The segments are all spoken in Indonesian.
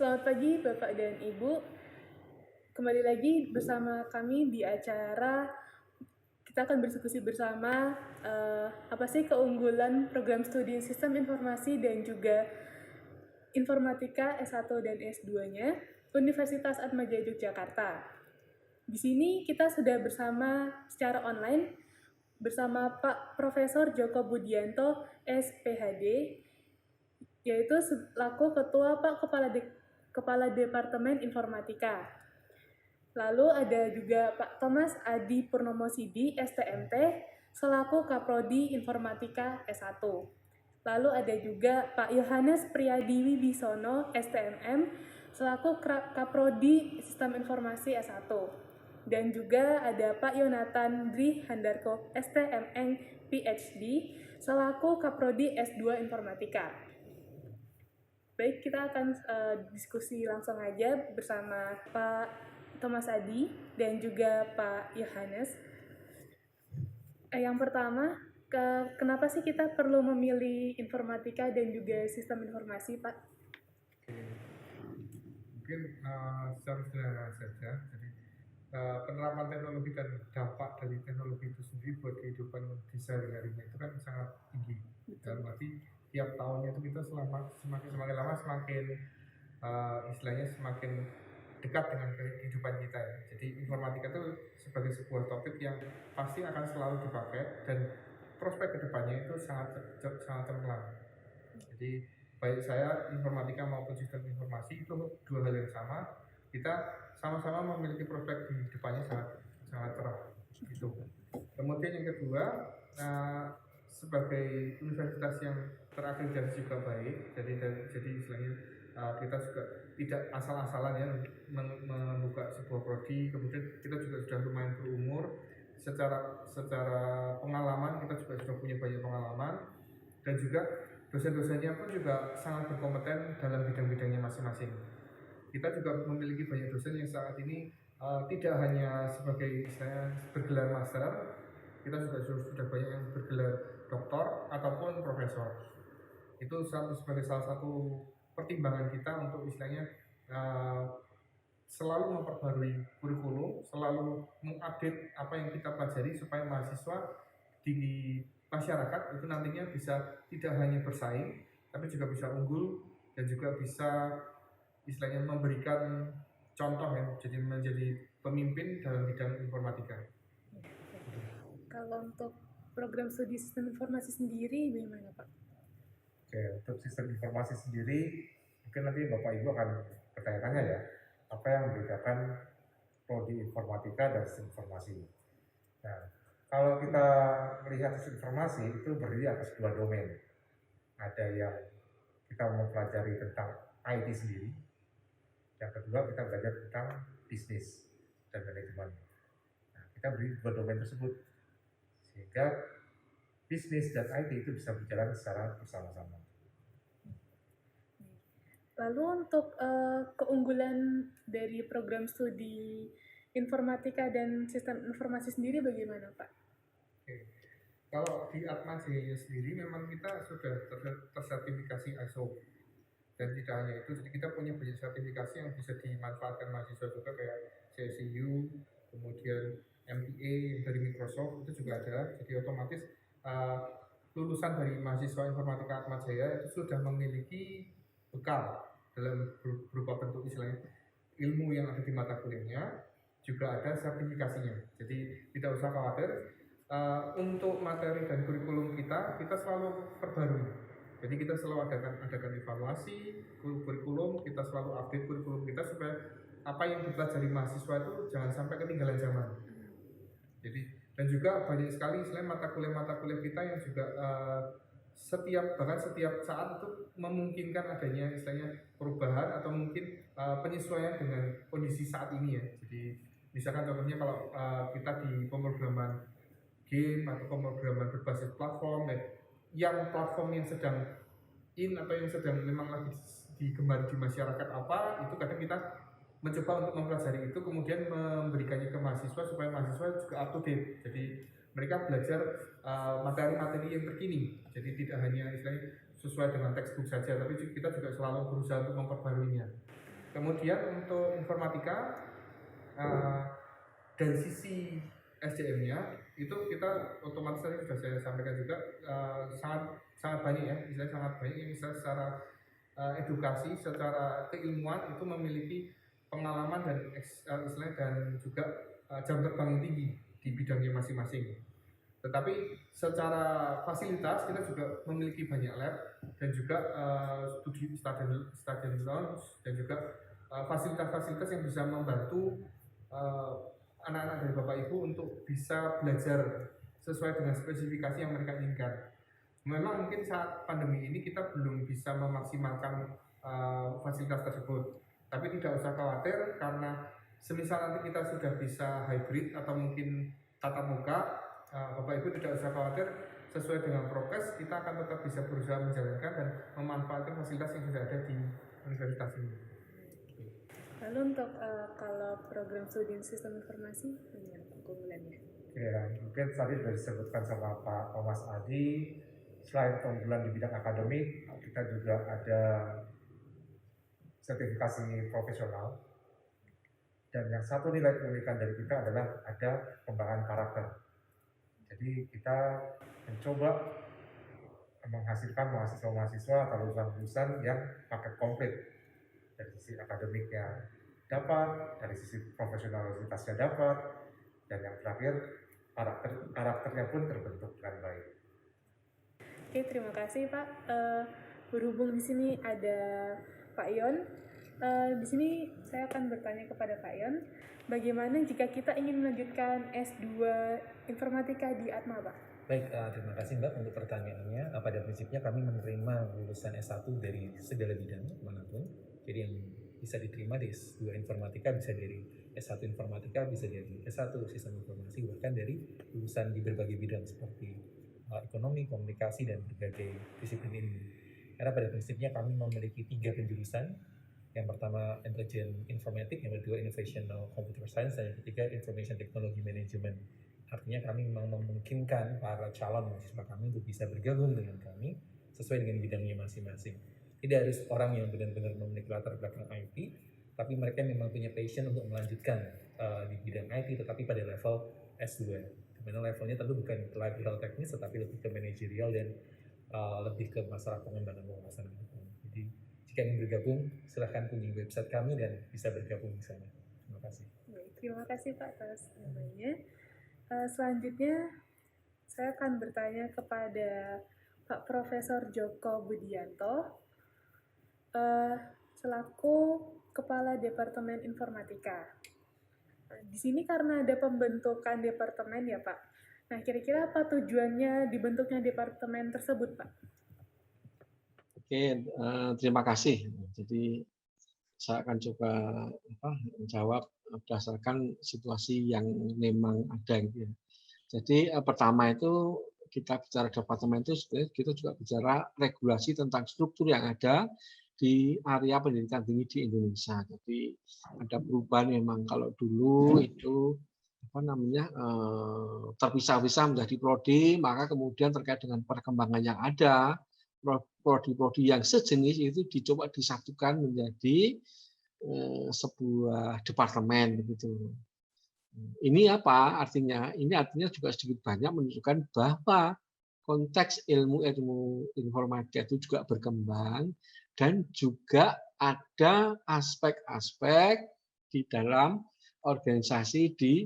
Selamat pagi Bapak dan Ibu. Kembali lagi bersama kami di acara kita akan berdiskusi bersama apa sih keunggulan program studi Sistem Informasi dan juga Informatika S1 dan S2-nya Universitas Atmajaya Yogyakarta. Di sini kita sudah bersama secara online bersama Pak Profesor Joko Budianto SPhD, yaitu selaku Ketua Kepala Departemen Informatika. Lalu ada juga Pak Thomas Adi Purnomo Sidi STMT selaku Kaprodi Informatika S1. Lalu ada juga Pak Yohanes Priyadi Wibisono STMM selaku Kaprodi Sistem Informasi S1. Dan juga ada Pak Yonatan Dri Handarko STMN PhD selaku Kaprodi S2 Informatika. Baik, kita akan diskusi langsung aja bersama Pak Thomas Adi dan juga Pak Yohanes. Yang pertama, kenapa sih kita perlu memilih informatika dan juga sistem informasi, Pak? Mungkin secara sederhana saja. Jadi penerapan teknologi dan dampak dari teknologi itu sendiri buat kehidupan di sehari-harinya itu kan sangat tinggi. Dalam arti tiap tahunnya itu kita semakin lama semakin istilahnya semakin dekat dengan kehidupan kita ya. Jadi informatika itu sebagai sebuah topik yang pasti akan selalu dipakai dan prospek kedepannya itu sangat cemerlang. Jadi baik saya informatika maupun sistem informasi itu dua hal yang sama. Kita sama-sama memiliki prospek di depannya sangat cerah. Gitu. Kemudian yang kedua, sebagai universitas yang terakreditasi juga baik, jadi istilahnya kita juga tidak asal-asalan ya membuka sebuah prodi. Kemudian kita juga sudah lumayan berumur, secara pengalaman kita juga sudah punya banyak pengalaman, dan juga dosen-dosennya pun juga sangat berkompeten dalam bidang-bidangnya masing-masing. Kita juga memiliki banyak dosen yang saat ini tidak hanya sebagai istilahnya bergelar master, kita juga sudah banyak yang bergelar doktor ataupun profesor. Itu sebagai salah satu pertimbangan kita untuk istilahnya selalu memperbarui kurikulum, selalu mengupdate apa yang kita pelajari supaya mahasiswa di masyarakat itu nantinya bisa tidak hanya bersaing, tapi juga bisa unggul dan juga bisa istilahnya memberikan contoh ya, jadi menjadi pemimpin dalam bidang informatika. Kalau untuk program studi sistem informasi sendiri bagaimana, Pak? Oke, untuk sistem informasi sendiri mungkin nanti Bapak Ibu akan bertanya-tanya ya, apa yang membedakan prodi informatika dan sistem informasi. Nah, kalau kita melihat sistem informasi itu berdiri atas dua domain. Ada yang kita mempelajari tentang IT sendiri, yang kedua kita belajar tentang bisnis dan manajemen. Nah, kita berdiri dua domain tersebut sehingga bisnis dan IT itu bisa berjalan secara bersama-sama. Lalu untuk keunggulan dari program studi informatika dan sistem informasi sendiri bagaimana, Pak? Oke. Kalau di Atmajaya sendiri memang kita sudah tersertifikasi ISO, dan tidak hanya itu, jadi kita punya banyak sertifikasi yang bisa dimanfaatkan mahasiswa juga kayak CSIU, kemudian MBA dari Microsoft itu juga ada. Jadi otomatis lulusan dari mahasiswa informatika Atmajaya itu sudah memiliki bekal dalam berupa bentuk istilahnya ilmu yang ada di mata kuliahnya, juga ada sertifikasinya. Jadi tidak usah khawatir, untuk materi dan kurikulum kita selalu perbarui. Jadi kita selalu adakan evaluasi kurikulum, kita selalu update kurikulum kita supaya apa yang dipelajari mahasiswa itu jangan sampai ketinggalan zaman. Jadi dan juga banyak sekali selain mata kuliah kita yang juga setiap saat itu memungkinkan adanya istilahnya perubahan atau mungkin penyesuaian dengan kondisi saat ini ya. Jadi misalkan contohnya kalau kita di pemrograman game atau pemrograman berbasis platform, yang platform yang sedang in atau yang sedang memang lagi digemari di masyarakat apa, itu kadang kita mencoba untuk mempelajari itu kemudian memberikannya ke mahasiswa supaya mahasiswa juga up to date. Jadi mereka belajar materi-materi yang terkini. Jadi tidak hanya istilahnya sesuai dengan textbook saja, tapi kita juga selalu berusaha untuk memperbaruinya. Kemudian untuk informatika dari sisi SDM-nya itu kita otomatis tadi sudah saya sampaikan juga sangat banyak ya, misalnya sangat banyak yang bisa secara edukasi, secara keilmuan itu memiliki pengalaman dan istilahnya dan juga jam terbang yang tinggi di bidangnya masing-masing. Tetapi secara fasilitas kita juga memiliki banyak lab dan juga study lounge dan juga fasilitas-fasilitas yang bisa membantu anak-anak dari Bapak Ibu untuk bisa belajar sesuai dengan spesifikasi yang mereka inginkan. Memang mungkin saat pandemi ini kita belum bisa memaksimalkan fasilitas tersebut, tapi tidak usah khawatir karena semisal nanti kita sudah bisa hybrid atau mungkin tatap muka, Bapak Ibu tidak usah khawatir, sesuai dengan prokes kita akan tetap bisa berusaha menjalankan dan memanfaatkan fasilitas yang sudah ada di universitas ini. Lalu untuk kalau program studi sistem informasi, bagaimana keunggulannya? Ya, mungkin tadi sudah disebutkan sama Pak Thomas Adi, selain keunggulan di bidang akademik, kita juga ada sertifikasi profesional. Dan yang satu nilai keunikan dari kita adalah ada pengembangan karakter. Jadi kita mencoba menghasilkan mahasiswa-mahasiswa atau lulusan-lulusan yang paket komplit. Dari sisi akademiknya dapat, dari sisi profesionalitasnya dapat, dan yang terakhir karakternya pun terbentuk dengan baik. Oke, terima kasih Pak. Berhubung di sini ada Pak Yon, di sini saya akan bertanya kepada Pak Yon, bagaimana jika kita ingin melanjutkan S2 Informatika di Atma, Pak? Baik, terima kasih Mbak untuk pertanyaannya. Pada prinsipnya kami menerima lulusan S1 dari segala bidang manapun. Jadi yang bisa diterima di S2 Informatika bisa dari S1 Informatika, bisa dari S1 Sistem Informasi, bahkan dari lulusan di berbagai bidang seperti ekonomi, komunikasi, dan berbagai disiplin ilmu. Karena pada prinsipnya kami memiliki 3 penjurusan. Yang pertama Intelligent Informatics, yang kedua Innovational Computer Science, dan yang ketiga Information Technology Management. Artinya kami memang memungkinkan para calon mahasiswa kami untuk bisa bergabung dengan kami sesuai dengan bidangnya masing-masing. Tidak harus orang yang benar-benar memiliki latar belakang IT, tapi mereka memang punya passion untuk melanjutkan di bidang IT, tetapi pada level S2. Dimana levelnya tentu bukan ke level teknis, tetapi lebih ke manajerial dan lebih ke masalah pengembangan wawasan. Jadi jika ingin bergabung, silahkan kunjungi website kami dan bisa bergabung di sana. Terima kasih. Baik, terima kasih Pak atas jawabannya. Selanjutnya, saya akan bertanya kepada Pak Profesor Joko Budianto, selaku Kepala Departemen Informatika. Di sini karena ada pembentukan departemen ya Pak. Nah, kira-kira apa tujuannya dibentuknya departemen tersebut, Pak? Oke, terima kasih. Jadi saya akan coba menjawab berdasarkan situasi yang memang ada gitu ya. Jadi pertama itu kita bicara departemen itu kita juga bicara regulasi tentang struktur yang ada di area pendidikan tinggi di Indonesia. Jadi ada perubahan memang kalau dulu itu terpisah-pisah menjadi prodi, maka kemudian terkait dengan perkembangan yang ada, prodi-prodi yang sejenis itu dicoba disatukan menjadi sebuah departemen begitu. Ini apa artinya? Ini artinya juga sedikit banyak menunjukkan bahwa konteks ilmu informatika itu juga berkembang dan juga ada aspek-aspek di dalam organisasi di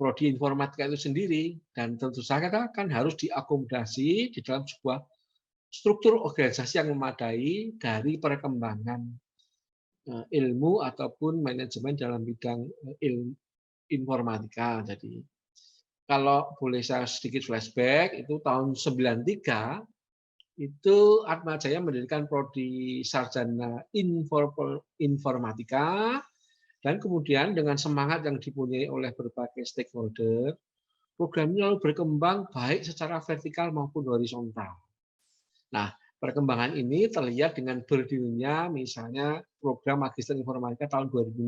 prodi informatika itu sendiri, dan tentu saja kan harus diakomodasi di dalam sebuah struktur organisasi yang memadai dari perkembangan ilmu ataupun manajemen dalam bidang ilmu informatika. Jadi kalau boleh saya sedikit flashback, itu tahun 93 itu Atma Jaya mendirikan prodi sarjana informatika, dan kemudian dengan semangat yang dipunyai oleh berbagai stakeholder, program ini lalu berkembang baik secara vertikal maupun horizontal. Nah, perkembangan ini terlihat dengan berdirinya misalnya program Magister Informatika tahun 2006.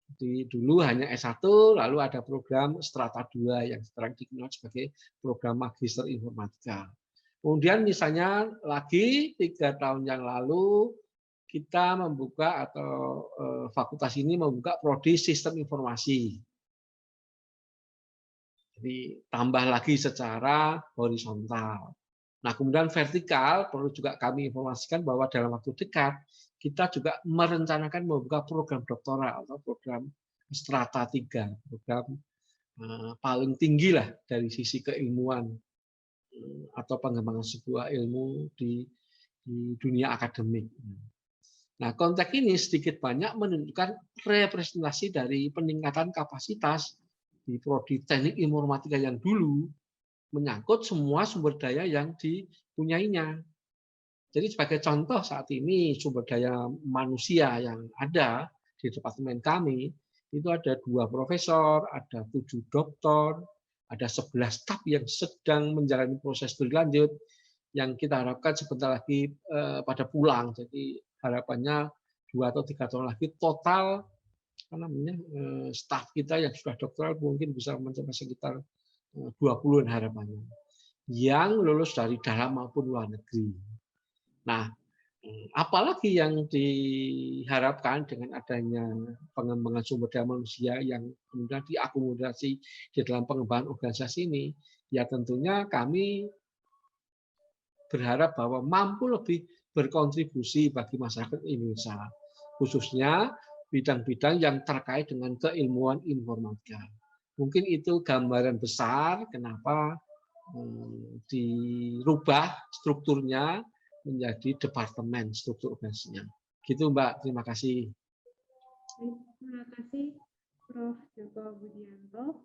Jadi dulu hanya S1, lalu ada program Strata 2 yang sekarang dikenal sebagai program Magister Informatika. Kemudian misalnya lagi 3 tahun yang lalu kita membuka atau fakultas ini membuka prodi sistem informasi. Jadi tambah lagi secara horizontal. Nah, kemudian vertikal perlu juga kami informasikan bahwa dalam waktu dekat kita juga merencanakan membuka program doktoral atau program strata 3, program paling tinggi lah dari sisi keilmuan atau pengembangan sebuah ilmu di dunia akademik. Nah, konteks ini sedikit banyak menunjukkan representasi dari peningkatan kapasitas di prodi teknik informatika yang dulu menyangkut semua sumber daya yang dipunyainya. Jadi sebagai contoh saat ini sumber daya manusia yang ada di departemen kami itu ada 2 profesor, ada 7 doktor, ada 11 staf yang sedang menjalani proses berlanjut yang kita harapkan sebentar lagi pada pulang. Jadi harapannya 2 atau 3 tahun lagi total staf kita yang sudah doktoral mungkin bisa mencapai sekitar 20-an harapannya yang lulus dari dalam maupun luar negeri. Nah, apalagi yang diharapkan dengan adanya pengembangan sumber daya manusia yang kemudian diakomodasi di dalam pengembangan organisasi ini, ya tentunya kami berharap bahwa mampu lebih berkontribusi bagi masyarakat Indonesia, khususnya bidang-bidang yang terkait dengan keilmuan informatika. Mungkin itu gambaran besar kenapa dirubah strukturnya menjadi departemen struktur organisasinya. Gitu Mbak, terima kasih. Terima kasih Prof. Joko Budianto.